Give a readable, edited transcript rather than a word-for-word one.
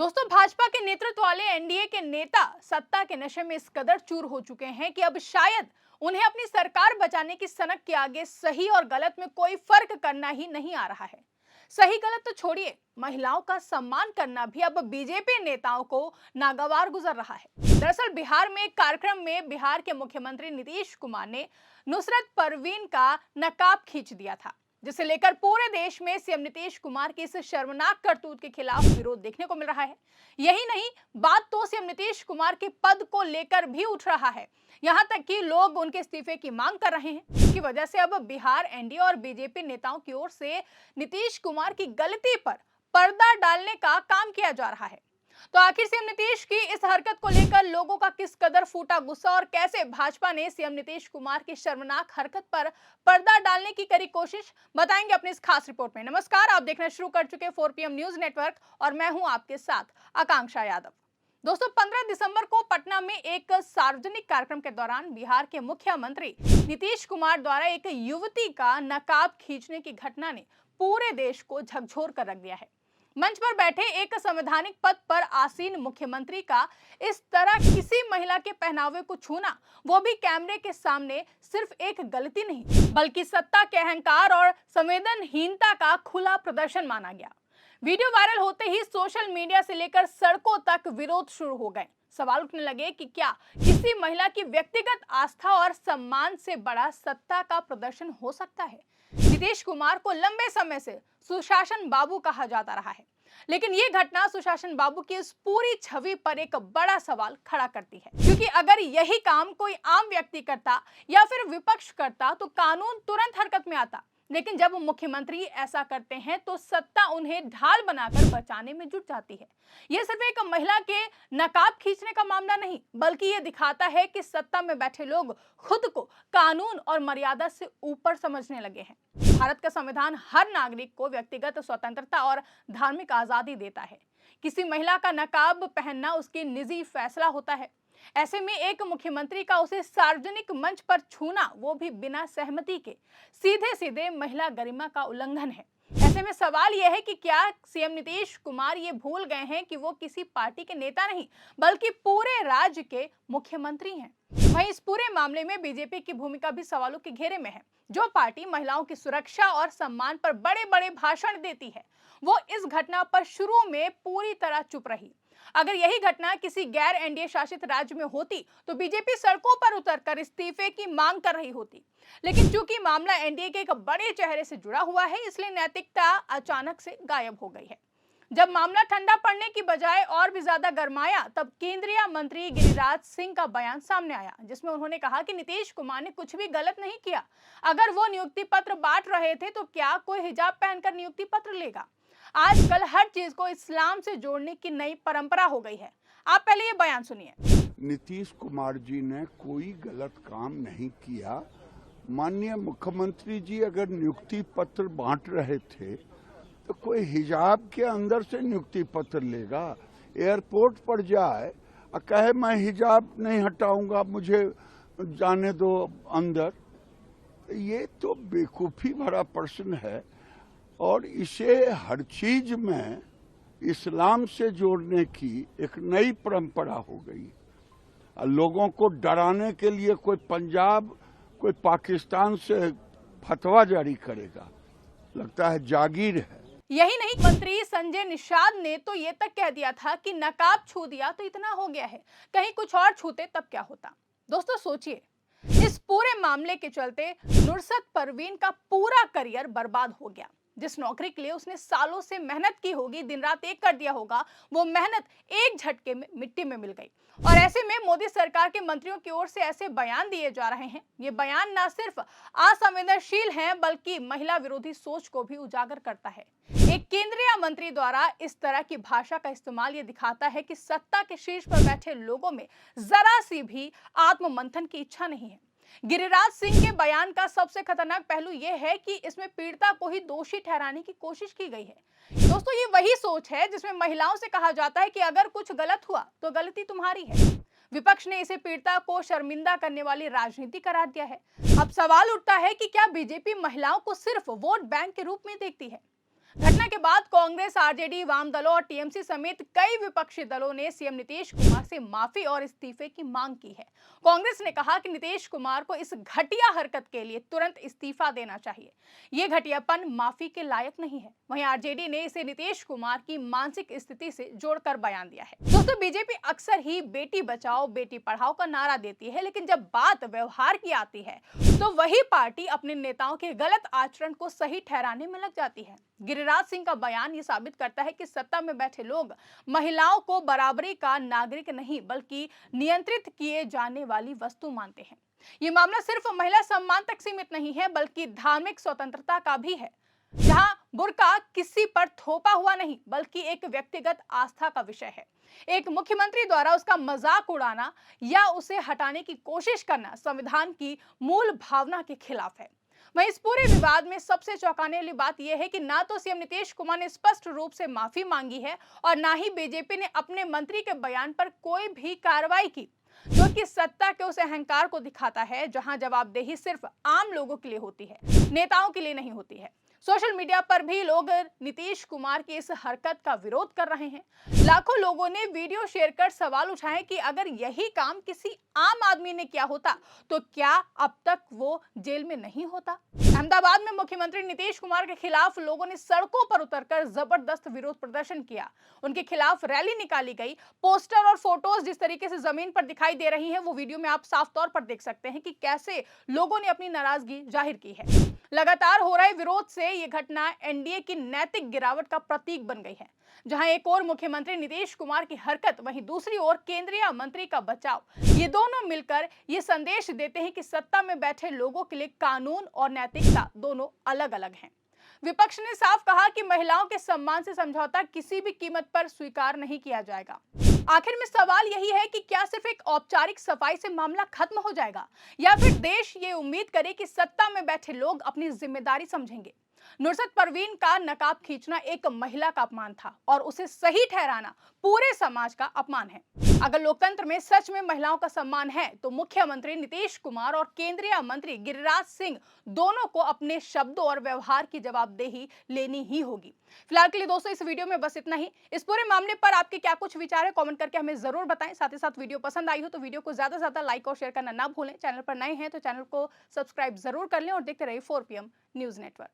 दोस्तों, भाजपा के नेतृत्व वाले एनडीए के नेता सत्ता के नशे में इस कदर चूर हो चुके हैं कि अब शायद उन्हें अपनी सरकार बचाने की सनक के आगे सही और गलत में कोई फर्क करना ही नहीं आ रहा है। सही गलत तो छोड़िए, महिलाओं का सम्मान करना भी अब बीजेपी नेताओं को नागवार गुजर रहा है। दरअसल बिहार में एक कार्यक्रम में बिहार के मुख्यमंत्री नीतीश कुमार ने नुसरत परवीन का नकाब खींच दिया था, जिसे लेकर पूरे देश में सीएम नीतीश कुमार की इस शर्मनाक करतूत के खिलाफ विरोध देखने को मिल रहा है। यही नहीं, बात तो सीएम नीतीश कुमार के पद को लेकर भी उठ रहा है। यहां तक कि लोग उनके इस्तीफे की मांग कर रहे हैं। इसकी वजह से अब बिहार एनडीए और बीजेपी नेताओं की ओर से नीतीश कुमार की गलती पर पर्दा डालने का काम किया जा रहा है। तो आखिर सीएम नीतीश की इस हरकत को लेकर लोगों का किस कदर फूटा गुस्सा और कैसे भाजपा ने सीएम नीतीश कुमार की शर्मनाक हरकत पर पर्दा डालने की करी कोशिश, बताएंगे अपनी इस खास रिपोर्ट में। नमस्कार, आप देखना शुरू कर चुके 4 PM न्यूज नेटवर्क और मैं हूं आपके साथ आकांक्षा यादव। दोस्तों, 15 दिसंबर को पटना में एक सार्वजनिक कार्यक्रम के दौरान बिहार के मुख्यमंत्री नीतीश कुमार द्वारा एक युवती का नकाब खींचने की घटना ने पूरे देश को झकझोर कर रख दिया है। मंच पर बैठे एक संवैधानिक पद पर आसीन मुख्यमंत्री का इस तरह किसी महिला के पहनावे को छूना, वो भी कैमरे के सामने, सिर्फ एक गलती नहीं बल्कि सत्ता के अहंकार और संवेदनहीनता का खुला प्रदर्शन माना गया। वीडियो वायरल होते ही सोशल मीडिया से लेकर सड़कों तक विरोध शुरू हो गए। सवाल उठने लगे कि क्या किसी महिला की व्यक्तिगत आस्था और सम्मान से बड़ा सत्ता का प्रदर्शन हो सकता है। नीतीश कुमार को लंबे समय से सुशासन बाबू कहा जाता रहा है, लेकिन ये घटना सुशासन बाबू की इस पूरी छवि पर एक बड़ा सवाल खड़ा करती है। क्योंकि अगर यही काम कोई आम व्यक्ति करता या फिर विपक्ष करता तो कानून तुरंत हरकत में आता, लेकिन जब मुख्यमंत्री ऐसा करते हैं तो सत्ता उन्हें ढाल बनाकर बचाने में जुट जाती है। यह सिर्फ एक महिला के नकाब खींचने का मामला नहीं, बल्कि यह दिखाता है कि सत्ता में बैठे लोग खुद को कानून और मर्यादा से ऊपर समझने लगे हैं। भारत का संविधान हर नागरिक को व्यक्तिगत स्वतंत्रता और धार्मिक आजादी देता है। किसी महिला का नकाब पहनना उसकी निजी फैसला होता है। ऐसे में एक मुख्यमंत्री का उसे सार्वजनिक मंच पर छूना, वो भी बिना सहमति के, सीधे सीधे महिला गरिमा का उल्लंघन है। ऐसे में सवाल यह है कि क्या सीएम नीतीश कुमार ये भूल गए हैं कि वो किसी पार्टी के नेता नहीं बल्कि पूरे राज्य के मुख्यमंत्री हैं। वहीं इस पूरे मामले में बीजेपी की भूमिका भी सवालों के घेरे में है। जो पार्टी महिलाओं की सुरक्षा और सम्मान पर बड़े बड़े भाषण देती है, वो इस घटना पर शुरू में पूरी तरह चुप रही। अगर यही घटना किसी गैर एनडीए शासित राज्य में होती तो बीजेपी सड़कों पर उतरकर इस्तीफे की मांग कर रही होती। लेकिन चूंकि मामला एनडीए के एक बड़े चेहरे से जुड़ा हुआ है, इसलिए नैतिकता अचानक से गायब हो गई है। जब मामला ठंडा पड़ने की बजाय और भी ज्यादा गरमाया, तब केंद्रीय मंत्री गिरिराज सिंह का बयान सामने आया, जिसमें उन्होंने कहा कि नीतीश कुमार ने कुछ भी गलत नहीं किया। अगर वो नियुक्ति पत्र बांट रहे थे तो क्या कोई हिजाब पहनकर नियुक्ति पत्र लेगा। आजकल हर चीज को इस्लाम से जोड़ने की नई परंपरा हो गई है। आप पहले ये बयान सुनिए। नीतीश कुमार जी ने कोई गलत काम नहीं किया। माननीय मुख्यमंत्री जी अगर नियुक्ति पत्र बांट रहे थे तो कोई हिजाब के अंदर से नियुक्ति पत्र लेगा। एयरपोर्ट पर जाए और कहे मैं हिजाब नहीं हटाऊंगा, मुझे जाने दो अंदर, ये तो बेवकूफ़ी भरा प्रश्न है। और इसे हर चीज में इस्लाम से जोड़ने की एक नई परंपरा हो गई। लोगों को डराने के लिए कोई पंजाब, कोई पाकिस्तान से फतवा जारी करेगा, लगता है जागीर है। यही नहीं, मंत्री संजय निषाद ने तो ये तक कह दिया था कि नकाब छू दिया तो इतना हो गया है, कहीं कुछ और छूते तब क्या होता। दोस्तों सोचिए, इस पूरे मामले के चलते नुसरत परवीन का पूरा करियर बर्बाद हो गया। जिस नौकरी के लिए उसने सालों से मेहनत की होगी, दिन रात एक कर दिया होगा, वो मेहनत एक झटके में मिट्टी में मिल गई। और ऐसे में मोदी सरकार के मंत्रियों की ओर से ऐसे बयान दिए जा रहे हैं। ये बयान न सिर्फ असंवेदनशील हैं बल्कि महिला विरोधी सोच को भी उजागर करता है। एक केंद्रीय मंत्री द्वारा इस तरह की भाषा का इस्तेमाल ये दिखाता है कि सत्ता के शीर्ष पर बैठे लोगों में जरा सी भी आत्ममंथन की इच्छा नहीं है। गिरिराज सिंह के बयान का सबसे खतरनाक पहलू यह है कि इसमें पीड़िता को ही दोषी ठहराने की कोशिश की गई है। दोस्तों, ये वही सोच है जिसमें महिलाओं से कहा जाता है कि अगर कुछ गलत हुआ तो गलती तुम्हारी है। विपक्ष ने इसे पीड़िता को शर्मिंदा करने वाली राजनीति करार दिया है। अब सवाल उठता है कि क्या बीजेपी महिलाओं को सिर्फ वोट बैंक के रूप में देखती है। घटना के बाद कांग्रेस, आरजेडी, वाम दलों और टीएमसी समेत कई विपक्षी दलों ने सीएम नीतीश कुमार से माफी और इस्तीफे की मांग की है। कांग्रेस ने कहा कि नीतीश कुमार को इस घटिया हरकत के लिए तुरंत इस्तीफा देना चाहिए। ये घटियापन माफी के लायक नहीं है। वहीं आरजेडी ने इसे नीतीश कुमार की मानसिक स्थिति से जोड़कर बयान दिया है। दोस्तों, बीजेपी अक्सर ही बेटी बचाओ बेटी पढ़ाओ का नारा देती है, लेकिन जब बात व्यवहार की आती है तो वही पार्टी अपने नेताओं के गलत आचरण को सही ठहराने में लग जाती है। गिरिराज सिंह का बयान ये साबित करता है कि सत्ता में बैठे लोग महिलाओं को बराबरी का नागरिक नहीं बल्कि नियंत्रित किए जाने वाली वस्तु मानते हैं। ये मामला सिर्फ महिला सम्मान तक सीमित नहीं है बल्कि धार्मिक स्वतंत्रता का भी है, जहां बुर्का किसी पर थोपा हुआ नहीं बल्कि एक व्यक्तिगत आस्था का विषय है। एक मुख्यमंत्री द्वारा उसका मजाक उड़ाना या उसे हटाने की कोशिश करना संविधान की मूल भावना के खिलाफ है। वहीं इस पूरे विवाद में सबसे चौंकाने वाली बात यह है कि ना तो सीएम नीतीश कुमार ने स्पष्ट रूप से माफी मांगी है और ना ही बीजेपी ने अपने मंत्री के बयान पर कोई भी कार्रवाई की, जो कि सत्ता के उस अहंकार को दिखाता है जहां जवाबदेही सिर्फ आम लोगों के लिए होती है, नेताओं के लिए नहीं होती है। सोशल मीडिया पर भी लोग नीतीश कुमार की इस हरकत का विरोध कर रहे हैं। लाखों लोगों ने वीडियो शेयर कर सवाल उठाए कि अगर यही काम किसी आम आदमी ने किया होता तो क्या अब तक वो जेल में नहीं होता। अहमदाबाद में मुख्यमंत्री नीतीश कुमार के खिलाफ लोगों ने सड़कों पर उतरकर जबरदस्त विरोध प्रदर्शन किया। उनके खिलाफ रैली निकाली गई। पोस्टर और फोटोज जिस तरीके से जमीन पर दिखाई दे रही हैं, वो वीडियो में आप साफ तौर पर देख सकते हैं कि कैसे लोगों ने अपनी नाराजगी जाहिर की है। लगातार हो रहे विरोध से ये घटना एनडीए की नैतिक गिरावट का प्रतीक बन गई है, जहां एक ओर मुख्यमंत्री नीतीश कुमार की हरकत, वहीं दूसरी ओर केंद्रीय मंत्री का बचाव, ये दोनों मिलकर ये संदेश देते हैं कि सत्ता में बैठे लोगों के लिए कानून और नैतिकता दोनों अलग अलग हैं। विपक्ष ने साफ कहा कि महिलाओं के सम्मान से समझौता किसी भी कीमत पर स्वीकार नहीं किया जाएगा। आखिर में सवाल यही है कि क्या सिर्फ एक औपचारिक सफाई से मामला खत्म हो जाएगा या फिर देश ये उम्मीद करे कि सत्ता में बैठे लोग अपनी जिम्मेदारी समझेंगे। नुसरत परवीन का नकाब खींचना एक महिला का अपमान था और उसे सही ठहराना पूरे समाज का अपमान है। अगर लोकतंत्र में सच में महिलाओं का सम्मान है तो मुख्यमंत्री नीतीश कुमार और केंद्रीय मंत्री गिरिराज सिंह दोनों को अपने शब्दों और व्यवहार की जवाबदेही लेनी ही होगी। फिलहाल के लिए दोस्तों इस वीडियो में बस इतना ही। इस पूरे मामले पर आपके क्या कुछ विचार है, कमेंट करके हमें जरूर बताएं। साथ ही साथ वीडियो पसंद आई हो तो वीडियो को ज्यादा से ज्यादा लाइक और शेयर करना ना भूलें। चैनल पर नए हैं तो चैनल को सब्सक्राइब जरूर कर लें और देखते रहिए 4 PM न्यूज नेटवर्क।